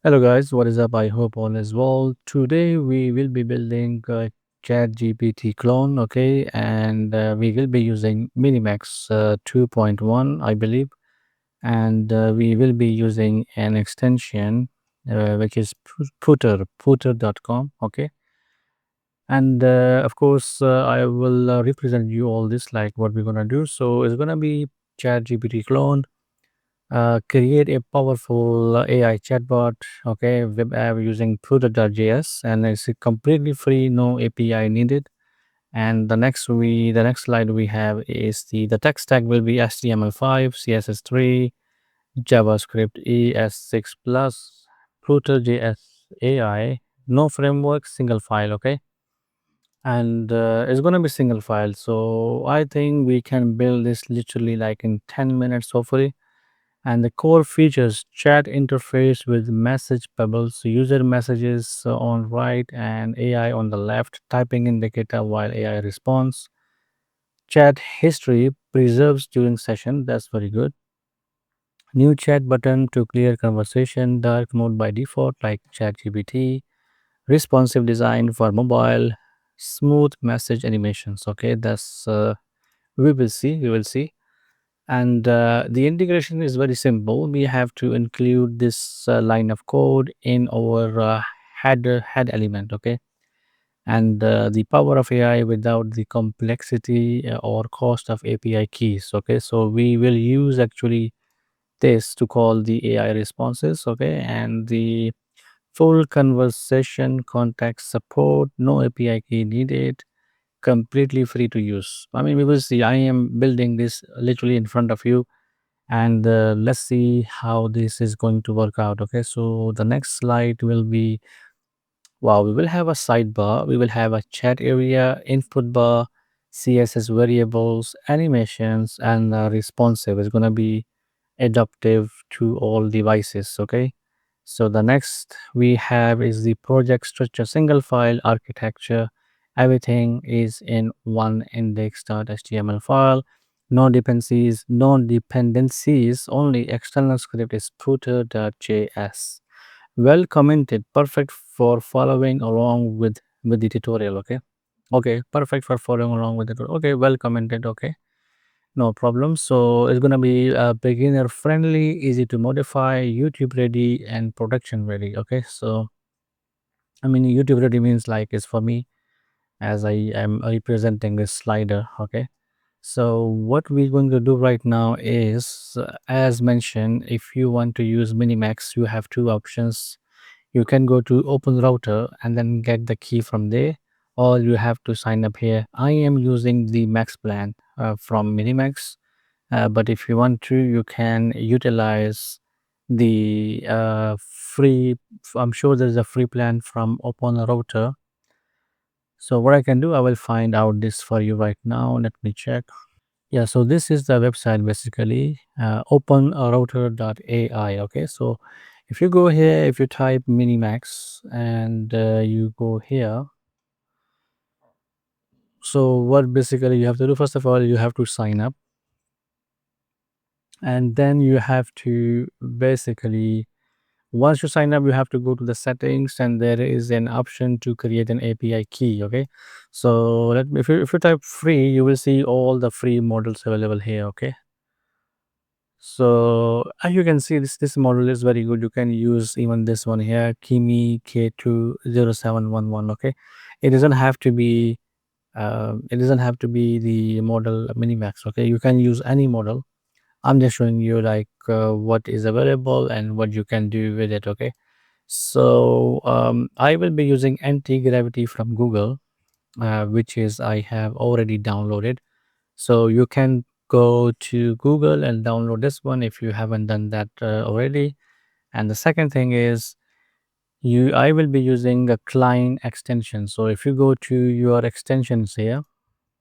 Hello guys, what is up? I hope all is well. Today we will be building a ChatGPT clone, okay, and we will be using MiniMax 2.1, I believe, and we will be using an extension which is puter.com, okay, and of course I will represent you all this like what we're gonna do. So it's gonna be ChatGPT clone, create a powerful AI chatbot, okay, web app using puter.js, and it's completely free, no API needed. And the next slide we have is the tech stack will be HTML5, CSS3, JavaScript ES6 plus, puter.js AI, no framework, single file, okay, and it's gonna be single file. So I think we can build this literally like in 10 minutes, hopefully. And the core features chat interface with message bubbles, user messages on right and AI on the left, typing indicator while AI responds. Chat history preserves during session, that's very good. New chat button to clear conversation, dark mode by default like ChatGPT, responsive design for mobile, smooth message animations. Okay, that's we will see. And the integration is very simple. We have to include this line of code in our head element, okay, and the power of AI without the complexity or cost of API keys, okay. So we will use actually this to call the AI responses, okay, and the full conversation context support, no API key needed, completely free to use. I mean, we will see. I am building this literally in front of you, and let's see how this is going to work out. Okay, so the next slide will be, wow, we will have a sidebar, we will have a chat area, input bar, CSS variables, animations, and responsive is going to be adaptive to all devices. Okay, so the next we have is the project structure, single file architecture. Everything is in one index.html file. No dependencies, only external script is puter.js. Well commented, perfect for following along with the tutorial. Okay, okay, perfect for following along with it. Okay, well commented. Okay, no problem. So it's gonna be beginner friendly, easy to modify, YouTube ready, and production ready. Okay, so I mean YouTube ready means like it's for me as I am representing this slider. Okay, so what we're going to do right now is, as mentioned, if you want to use Minimax, you have two options. You can go to open router and then get the key from there, or you have to sign up here. I am using the max plan from Minimax, but if you want to, you can utilize the free. I'm sure there's a free plan from open router. So what I can do, I will find out this for you right now. Let me check. Yeah, so this is the website basically, openrouter.ai. Okay, so if you go here, if you type Minimax and you go here, so what basically you have to do, first of all, you have to sign up, and then you have to basically, once you sign up, you have to go to the settings, and there is an option to create an API key. Okay, so if you type free, you will see all the free models available here. Okay, so as you can see, this model is very good. You can use even this one here, Kimi K20711. Okay, it doesn't have to be the model Minimax. Okay, you can use any model. I'm just showing you like what is available and what you can do with it. Okay, so I will be using anti-gravity from Google, which is I have already downloaded. So you can go to Google and download this one if you haven't done that already. And the second thing is, I will be using a client extension. So if you go to your extensions here,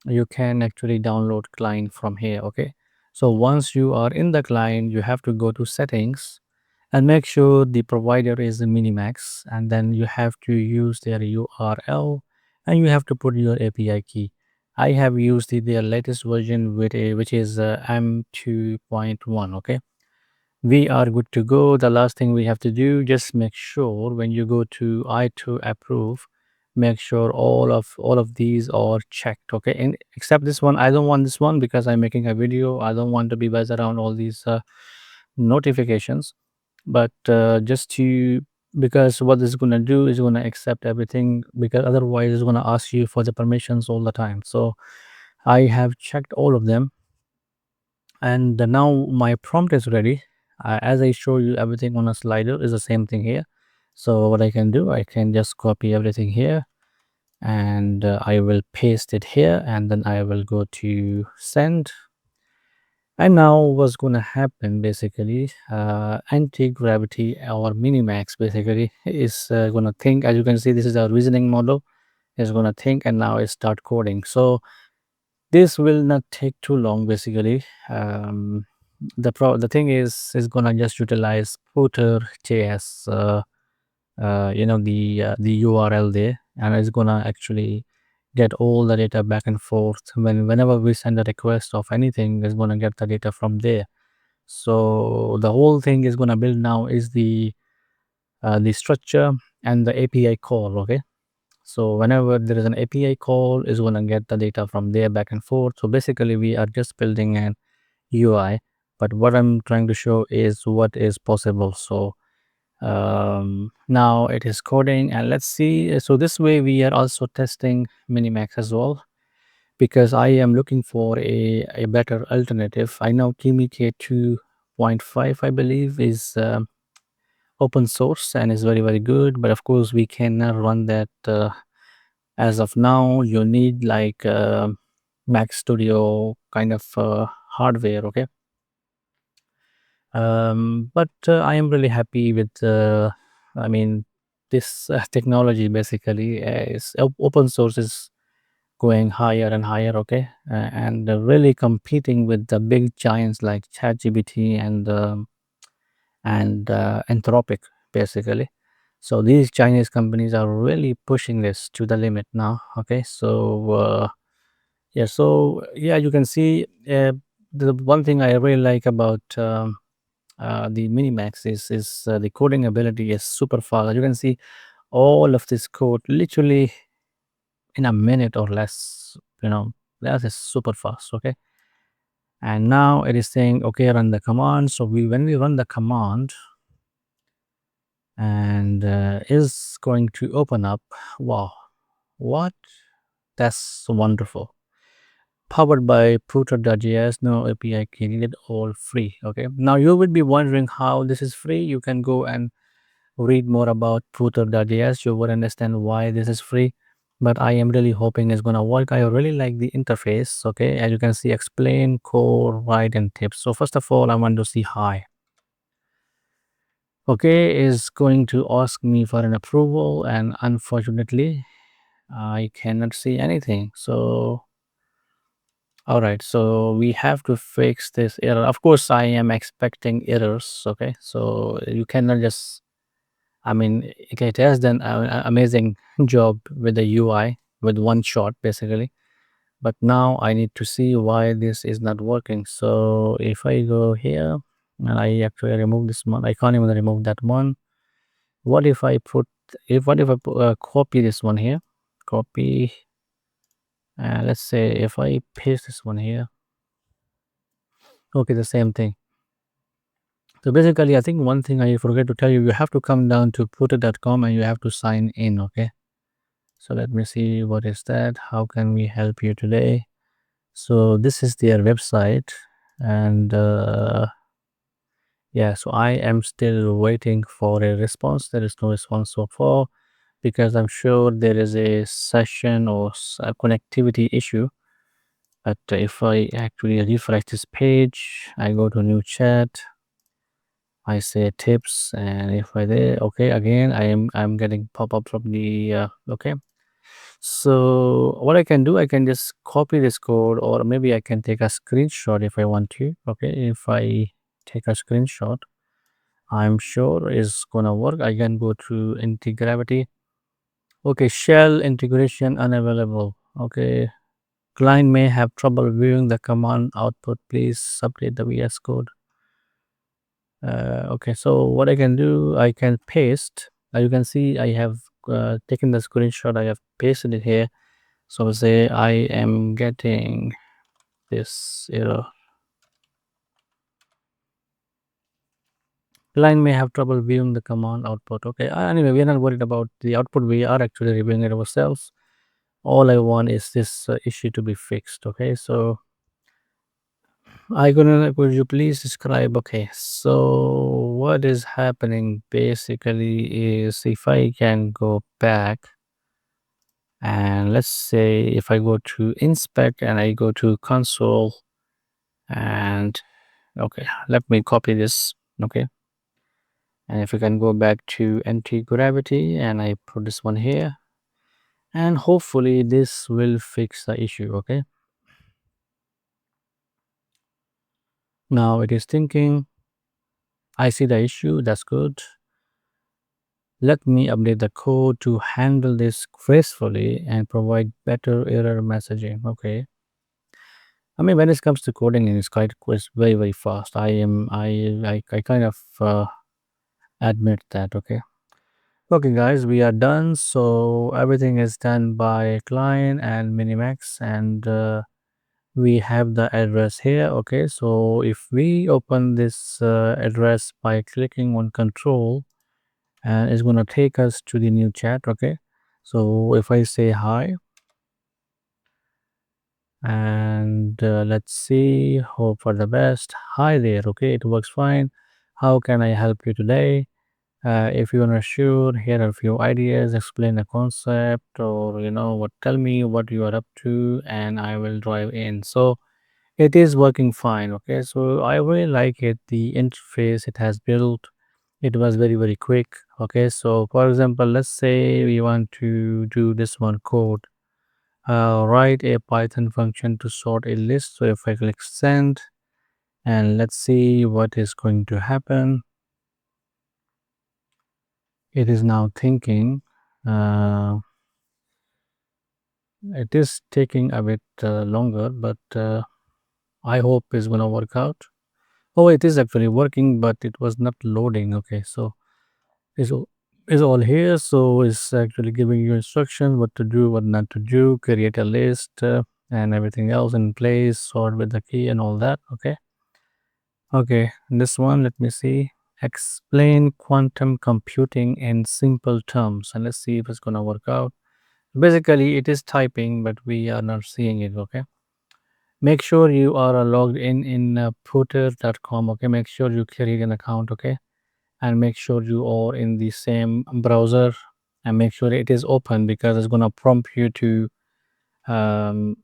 you can actually download client from here. Okay, so once you are in the client, you have to go to settings and make sure the provider is a Minimax, and then you have to use their URL, and you have to put your API key. I have used their latest version with which is M2.1. Okay, We are good to go. The last thing we have to do, just make sure when you go to I to approve, make sure all of these are checked. Okay, and except this one, I don't want this one because I'm making a video. I don't want to be buzzed around all these notifications. But just to, because what it's gonna do is gonna accept everything, because otherwise it's gonna ask you for the permissions all the time. So I have checked all of them, and now my prompt is ready. As I show you everything on a slider is the same thing here. So what I can do, I can just copy everything here, and I will paste it here, and then I will go to send. And now what's going to happen basically, anti-gravity or minimax basically is going to think. As you can see, this is our reasoning model, is going to think, and now it start coding. So this will not take too long basically. The thing is gonna just utilize puter.js, the URL there, and it's gonna actually get all the data back and forth. Whenever we send a request of anything, it's gonna get the data from there. So the whole thing is gonna build now is the structure and the API call. Okay, so whenever there is an API call, is gonna get the data from there back and forth. So basically, we are just building an UI, but what I'm trying to show is what is possible. So now it is coding, and let's see. So this way we are also testing Minimax as well, because I am looking for a better alternative. I know Kimi K2.5, I believe, is open source and is very good, but of course we cannot run that as of now. You need like Mac Studio kind of hardware. Okay, but I am really happy with I mean, this technology basically is open source is going higher and higher. Okay, and really competing with the big giants like ChatGPT and Anthropic basically. So these Chinese companies are really pushing this to the limit now. Okay, so yeah, you can see the one thing I really like about the Minimax is the coding ability is super fast. You can see all of this code literally in a minute or less. That is super fast. Okay, and now it is saying, okay, run the command. So when we run the command, and is going to open up. Wow, what? That's wonderful. Powered by puter.js, no API key needed, all free. Okay, now you would be wondering how this is free. You can go and read more about puter.js. You would understand why this is free, but I am really hoping it's gonna work. I really like the interface. Okay, as you can see, explain, core, write, and tips. So first of all, I want to see hi. Okay, is going to ask me for an approval, and unfortunately I cannot see anything. So all right, so we have to fix this error. Of course I am expecting errors. Okay, so you cannot just, I mean, okay, it has done an amazing job with the UI with one shot basically, but now I need to see why this is not working. So if I go here and I actually remove this one, I can't even remove that one. What if I put, if what if I copy this one here, copy, let's say if I paste this one here. Okay, the same thing. So basically, I think one thing I forget to tell you, you have to come down to puter.com and you have to sign in. Okay, so let me see, what is that, how can we help you today? So this is their website, and yeah, so I am still waiting for a response. There is no response so far, because I'm sure there is a session or a connectivity issue. But if I actually refresh this page, I go to new chat, I say tips, and if I there, okay, again I'm getting pop up from the okay. So what I can do, I can just copy this code, or maybe I can take a screenshot if I want to. Okay, if I take a screenshot, I'm sure it's gonna work. I can go to anti-gravity. Okay, shell integration unavailable. Okay, client may have trouble viewing the command output. Please update the VS Code. Okay, so what I can do, I can paste. You can see I have taken the screenshot, I have pasted it here. So say I am getting this error. Line may have trouble viewing the command output. Okay, anyway, we are not worried about the output. We are actually reviewing it ourselves. All I want is this issue to be fixed. Okay, so I gonna could you please describe? Okay, so what is happening basically is if I can go back and let's say if I go to inspect and I go to console and okay, let me copy this. Okay, and if we can go back to anti-gravity and I put this one here and hopefully this will fix the issue. Okay, now it is thinking I see the issue, that's good. Let me update the code to handle this gracefully and provide better error messaging. Okay, I mean when it comes to coding it's quite very very fast. I kind of admit that. Okay, okay guys, we are done. So everything is done by client and Minimax, and we have the address here. Okay, so if we open this address by clicking on control, and it's going to take us to the new chat. Okay, so if I say hi and let's see, hope for the best. Hi there. Okay, it works fine. How can I help you today? If you're not sure, here are a few ideas, explain the concept, or what, tell me what you are up to and I will drive in. So it is working fine. Okay, so I really like it, the interface it has built. It was very very quick. Okay, so for example, let's say we want to do this one code. Write a Python function to sort a list. So if I click send and let's see what is going to happen. It is now thinking. uh, it is taking a bit longer, but I hope it's gonna work out. Oh, it is actually working, but it was not loading. Okay, so it's all here. So it's actually giving you instructions what to do, what not to do, create a list, and everything else in place, sort with the key and all that. Okay. Okay, this one, let me see. Explain quantum computing in simple terms, and let's see if it's gonna work out. Basically, it is typing, but we are not seeing it. Okay. Make sure you are logged in puter.com. Okay. Make sure you create an account. Okay. And make sure you are in the same browser and make sure it is open because it's gonna prompt you to um,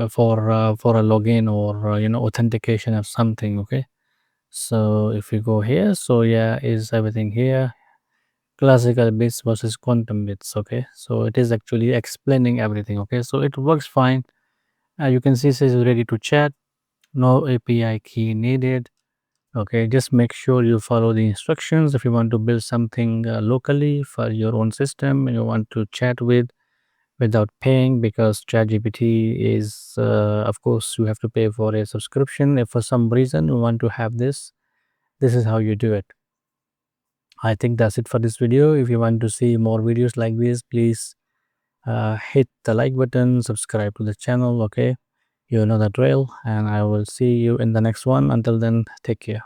for a login or authentication of something. Okay. So if you go here, so yeah, is everything here? Classical bits versus quantum bits. Okay, so it is actually explaining everything. Okay, so it works fine. You can see it says ready to chat. No API key needed. Okay, just make sure you follow the instructions if you want to build something locally for your own system and you want to chat without paying, because ChatGPT is, of course, you have to pay for a subscription. If for some reason you want to have this is how you do it. I think that's it for this video. If you want to see more videos like this, please hit the like button, subscribe to the channel. Okay, you know the drill, and I will see you in the next one. Until then, take care.